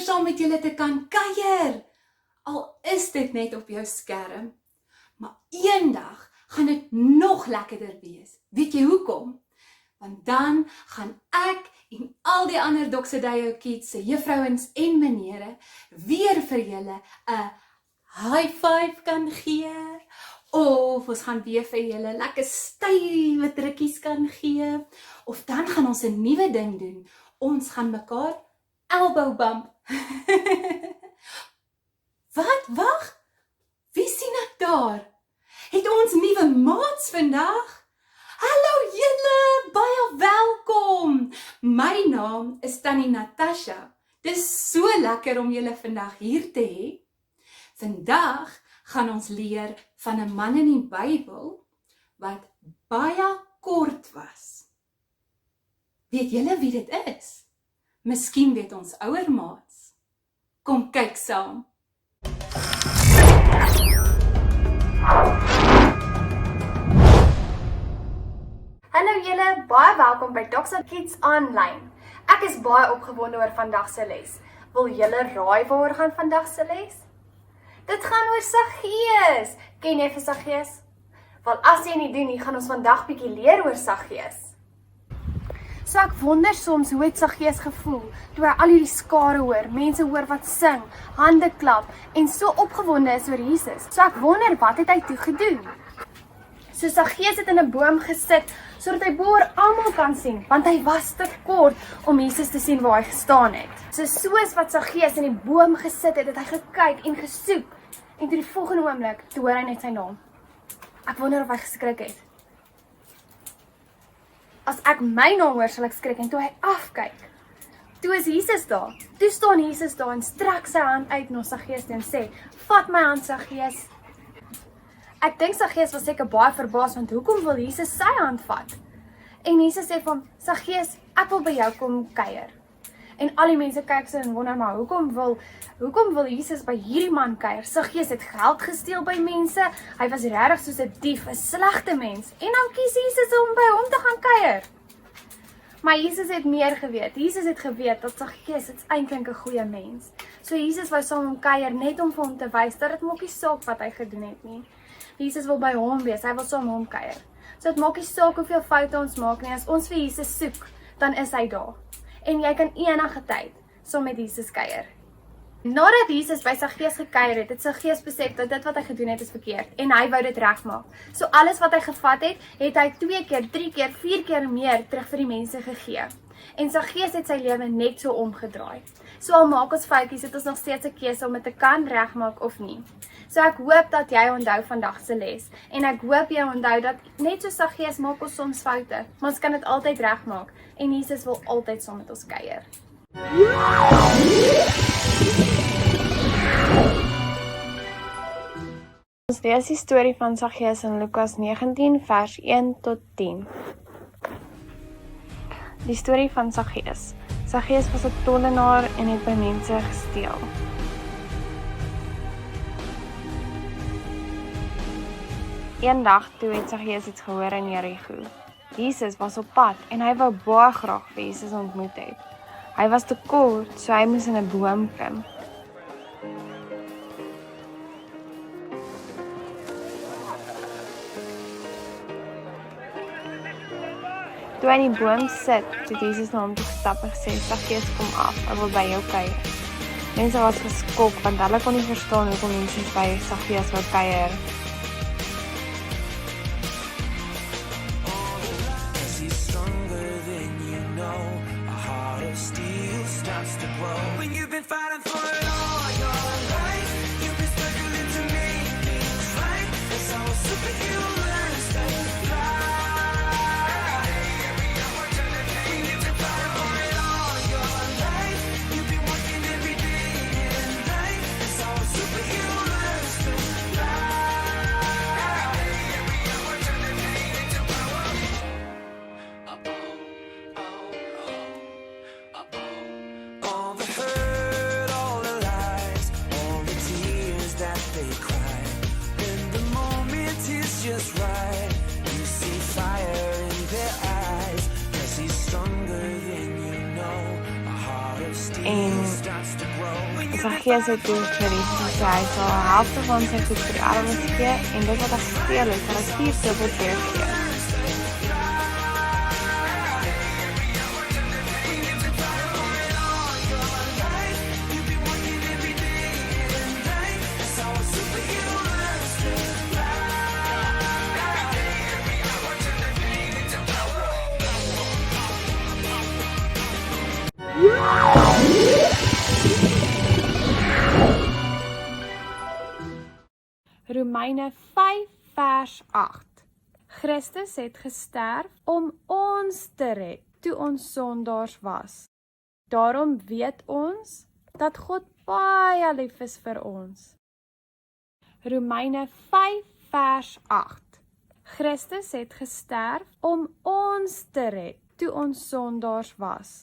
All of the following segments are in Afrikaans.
saam met julle te kan kuier. Al is dit net op jou skerm. Maar eendag gaan dit nog lekkerder wees. Weet jy hoekom? Want dan gaan ek en al die ander Doxedayo kids se juffrouens en menere weer vir julle 'n high five kan gee. Of ons gaan weer vir julle lekker stywe drukkies kan gee. Of dan gaan ons 'n nuwe ding doen. Ons gaan mekaar elbow bump. Wat? Wag? Wie sien ek daar? Het ons nuwe maats vandag? Hallo julle, baie welkom. My naam is Tannie Natasha. Dis so lekker om julle vandag hier te hê. Vandag gaan ons leer van 'n man in die Bybel wat baie kort was. Weet julle wie dit is? Miskien weet ons ouer maats. Kom kyk saam. Hallo julle, baie welkom by Doxa Kids Online. Ek is baie opgewonde oor vandag se les. Wil julle raai waaroor gaan vandag se les? Dit gaan oor Saggeus. Ken jy vir Saggeus? Wel, as jy nie doen nie, gaan ons vandag bietjie leer oor Saggeus. So ek wonder soms hoe het Saggeus gevoel toe hy al hierdie skare hoor, mense hoor wat sing, hande klap en so opgewonde is oor Jesus. So ek wonder wat het hy toe gedoen? So Saggeus het in 'n boom gesit sodat hy boor almal kan sien, want hy was te kort om Jesus te sien waar hy gestaan het. So soos wat Saggeus in die boom gesit het, het hy gekyk en gesoek. En toe die volgende oomblik, toe hoor hy net sy naam. Ek wonder of hy geskrik het. As ek my naam hoor, sal ek skrik en toe hy afkyk. Toe is Jesus daar. Toe staan Jesus daar en strek sy hand uit na Saggeus en sê, "Vat my hand, Saggeus." Ek dink Saggeus was seker baie verbaas, want hoekom wil Jesus sy hand vat? En Jesus sê vir hom, "Saggeus, ek wil by jou kom kuier." En al die mense kyk so en wonder, maar hoekom wil Jesus by hierdie man kuier? Saggeus het geld gesteel by mense, hy was regtig soos 'n dief, 'n slegte mens. En dan kies Jesus om by hom te gaan kuier. Maar Jesus het meer geweet. Jesus het geweet dat Saggeus eintlik 'n goeie mens. So Jesus wou saam met hom kuier net om vir hom te wys dat dit maak nie saak wat hy gedoen het nie. Jesus wil by hom wees, hy wil saam met hom kuier. So dit maak nie saak hoeveel foute ons maak nie, as ons vir Jesus soek, dan is hy daar. En jy kan enige tyd saam met Jesus kuier. Nadat Jesus by Saggeus gekuier het, het Saggeus besef dat dit wat hy gedoen het is verkeerd en hy wou dit regmaak. So alles wat hy gevat het, het hy 2 keer, 3 keer, 4 keer meer terug vir die mense gegee. En Saggeus het sy lewe net so omgedraai. So al maak ons foutjies, het ons nog steeds 'n keuse om dit te kan regmaak of nie. So ek hoop dat jy onthou vandag se les. En ek hoop jy onthou dat net so Saggeus maak ons soms foute, maar ons kan dit altyd regmaak. En Jesus wil altyd saam met ons kuier. Ons lees die storie van Saggeus in Lukas 19 vers 1 tot 10. Die storie van Saggeus. Saggeus was 'n tollenaar en het by mense gesteel. Eendag toe het Saggeus iets gehoor in Jerigo. Jesus was op pad en hy wou baie graag vir Jesus ontmoet het. Hy was te kort, so hy moes in 'n boom klim. Toe hy in die boom sit, het Jesus na hom toe gestap en gesê, "Saggeus, kom af, ek wil by jou kuier." Mense was geskok, want hulle kon nie verstaan hoekom Jesus by Saggeus wou kuier. Saggeus het toe vir Jesus gesê, hy sal 'n helfte van sy goed vir die armes gee, en dit wat hy gesteel het, sal hy 4-dubbel teruggee. Romeine 5 vers 8. Christus het gesterf om ons te red, toe ons sondaars was. Daarom weet ons dat God baie lief is vir ons. Romeine 5 vers 8. Christus het gesterf om ons te red, toe ons sondaars was.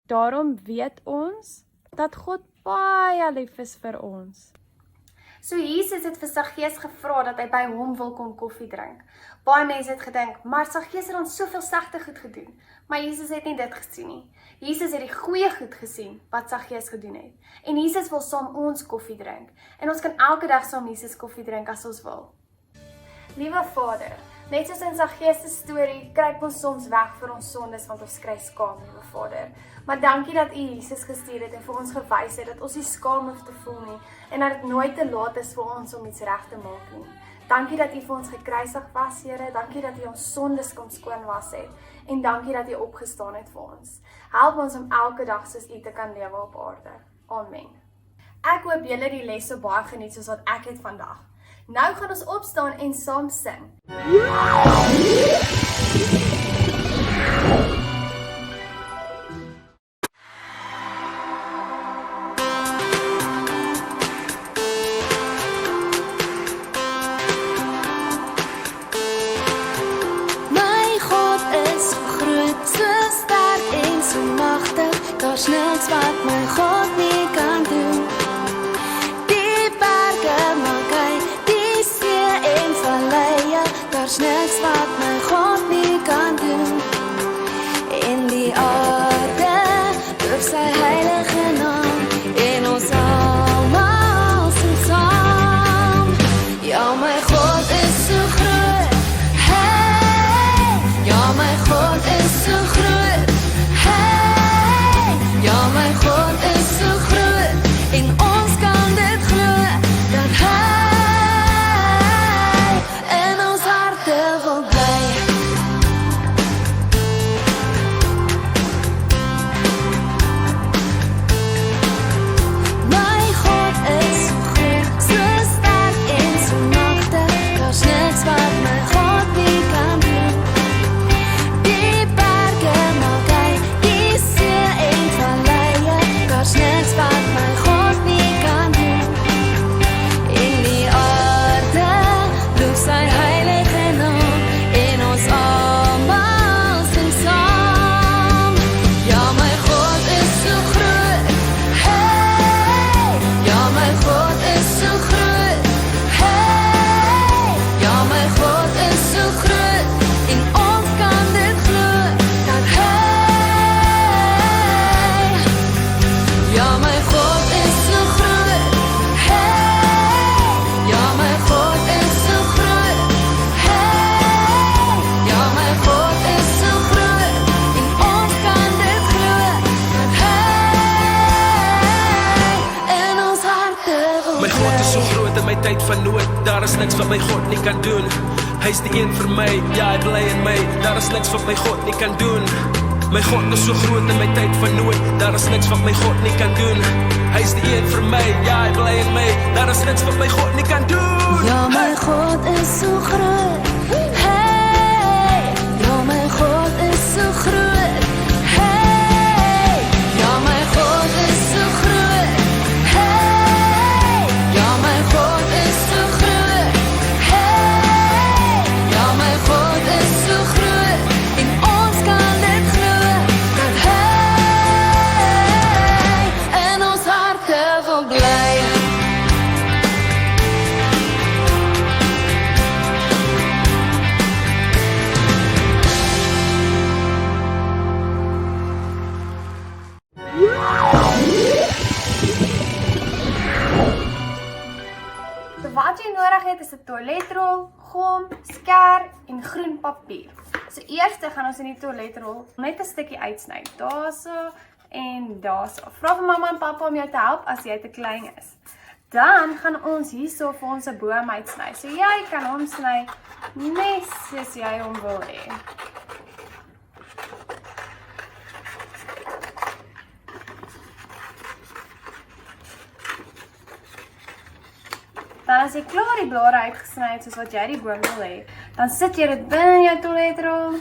Daarom weet ons dat God baie lief is vir ons. So Jesus het vir Saggeus gevra dat hy by hom wil kom koffie drink. Baie mense het gedink, maar Saggeus het ons soveel slegte goed gedoen. Maar Jesus het nie dit gesien nie. Jesus het die goeie goed gesien wat Saggeus gedoen het. En Jesus wil saam ons koffie drink. En ons kan elke dag saam Jesus koffie drink as ons wil. Liewe Vader, net soos in Saggeus se storie, kruip ons soms weg vir ons sondes, want ons kry skaam, liewe Vader. Maar dankie dat U Jesus gestuur het en vir ons gewys het dat ons nie skaam hoef te voel nie en dat dit nooit te laat is vir ons om iets reg te maak nie. Dankie dat U vir ons gekruisig was, Here. Dankie dat U ons sondes kom skoon was het en dankie dat U opgestaan het vir ons. Help ons om elke dag soos U te kan lewe op aarde. Amen. Ek hoop julle die les so baie geniet soos wat ek het vandag. Nou gaan ons opstaan en saam sing. Daar's niks wat my God nie kan doen. Die berge maak hy, die see en valleie. Daar's niks wat my God nie kan doen. In die aarde loof sy heilige naam en ons almal sing saam. Ja, my God is so groot. Hey, ja, my God is so groot. Ja, my God is so groot en ons kan dit glo dat hy in ons harte wil bly. My God is so groot, so sterk en so magtig. Daar's niks wat my God nie kan doen. Die berge maak hy, die see en valleie. Daar's niks wat my God nie kan doen. In die aarde loof sy heilige naam en ons almal sing saam. Ja, my God is so groot. Hey, ja, my God is so groot. Hey, ja, my God is so groot en ons kan dit glo dat hy. Ja, my God is so groot. Hey, ja, my God is so groot. Hey, ja, my God is so groot en ons kan dit glo dat hy in ons harte wil My God is so groot in my tyd van nood. Daar is niks wat my God nie kan doen. Hy is die een vir my, ja, hy bly in my. Daar is niks wat my God nie kan doen. My God is so groot in my tyd van nood. Daar is niks wat my God nie kan doen. Hy is die een vir my, ja, hy bly in my. Daar is niks wat my God nie kan doen. Ja, my God is so groot. Hey, ja, my God is so groot. Hey, ja, my God is so groot. Hey, ja, my God is so groot. Hey, ja, my God is so groot en ons kan dit glo dat hy in ons harte wil bly. wat jy nodig het is 'n toiletrol, gom, skêr en groen papier. So eers gaan ons in die toiletrol net 'n stukkie uitsny. Daarso en daarso. Vra vir mamma en pappa om jou te help as jy te klein is. Dan gaan ons hierso vir ons 'n boom uitsny. So jy kan hom sny net soos jy hom wil hê. Dan as jy klaar die blare uitgesny het soos wat jy die boom wil hê, dan sit jy dit binne in jou toiletrol.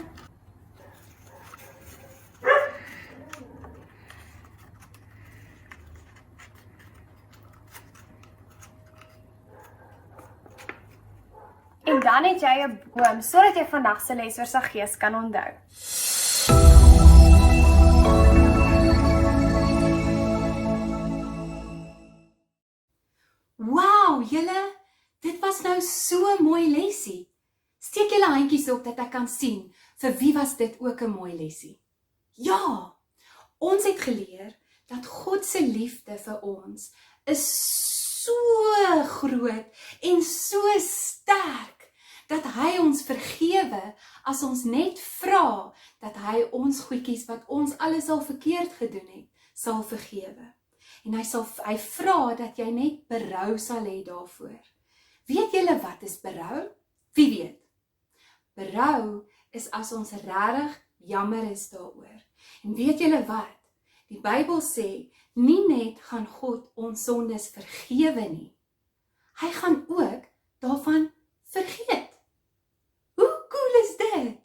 En dan het jy 'n boom sodat jy vandag se les oor Saggees kan onthou. Wow, julle, dit was nou so 'n mooi lesie. Steek julle handjies op dat ek kan sien, vir wie was dit ook 'n mooi lesie? Ja, ons het geleer dat God se liefde vir ons is so groot en so sterk, dat hy ons vergewe as ons net vra dat hy ons goedjies wat ons alles al verkeerd gedoen het, sal vergewe. En hy vra dat jy net berou sal hê daarvoor. Weet julle wat is berou? Wie weet? Berou is as ons regtig jammer is daaroor. En weet julle wat? Die Bybel sê, nie net gaan God ons sondes vergewe nie. Hy gaan ook daarvan vergeet. Hoe cool is dit?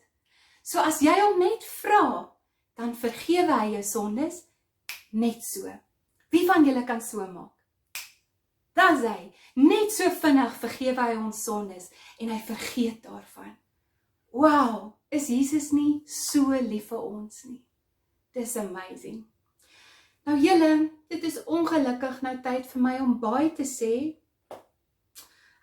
So as jy hom net vra, dan vergewe hy jou sondes net so. Wie van julle kan so maak? Dis hy, net so vinnig vergewe hy ons sondes en hy vergeet daarvan. Wow, is Jesus nie so lief vir ons nie? Dis amazing. Nou julle, dit is ongelukkig nou tyd vir my om baie te sê.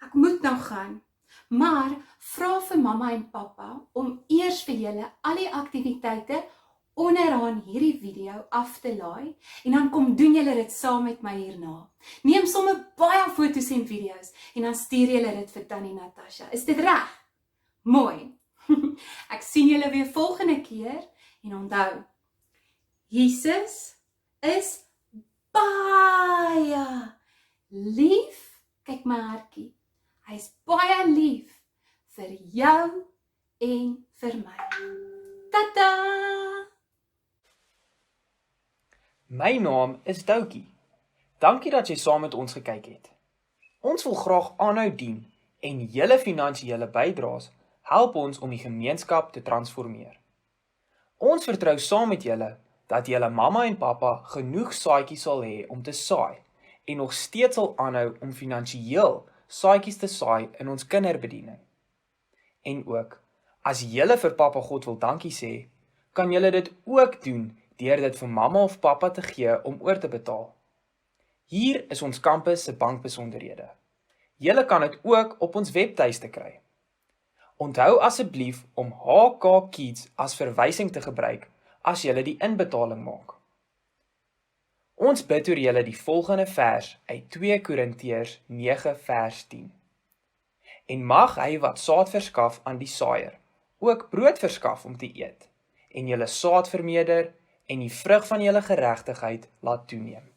Ek moet nou gaan, maar vra vir mamma en pappa om eers vir julle al die aktiwiteite onderaan hierdie video af te laai en dan kom doen julle dit saam met my hierna. Neem sommer baie foto's en video's en dan stuur julle dit vir Tannie Natasha. Is dit reg? Mooi. Ek sien julle weer volgende keer en onthou, Jesus is baie lief. Kyk my hartjie. Hy is baie lief vir jou en vir my. Tata! My naam is Doukie. Dankie dat jy saam met ons gekyk het. Ons wil graag aanhou dien en julle finansiële bydraes help ons om die gemeenskap te transformeer. Ons vertrou saam met julle dat julle mamma en pappa genoeg saadjies sal hê om te saai en nog steeds sal aanhou om finansiëel saadjies te saai in ons kinderbediening. En ook, as julle vir Papa God wil dankie sê, kan julle dit ook doen deur dit vir mamma of pappa te gee om oor te betaal. Hier is ons kampus se bankbesonderhede. Julle kan dit ook op ons webtuiste kry. Onthou asseblief om HK Kids as verwysing te gebruik as julle die inbetaling maak. Ons bid oor julle die volgende vers uit 2 Korintiërs 9 vers 10. En mag hy wat saad verskaf aan die saaier, ook brood verskaf om te eet, en julle saad vermeerder en die vrug van julle geregtigheid laat toeneem.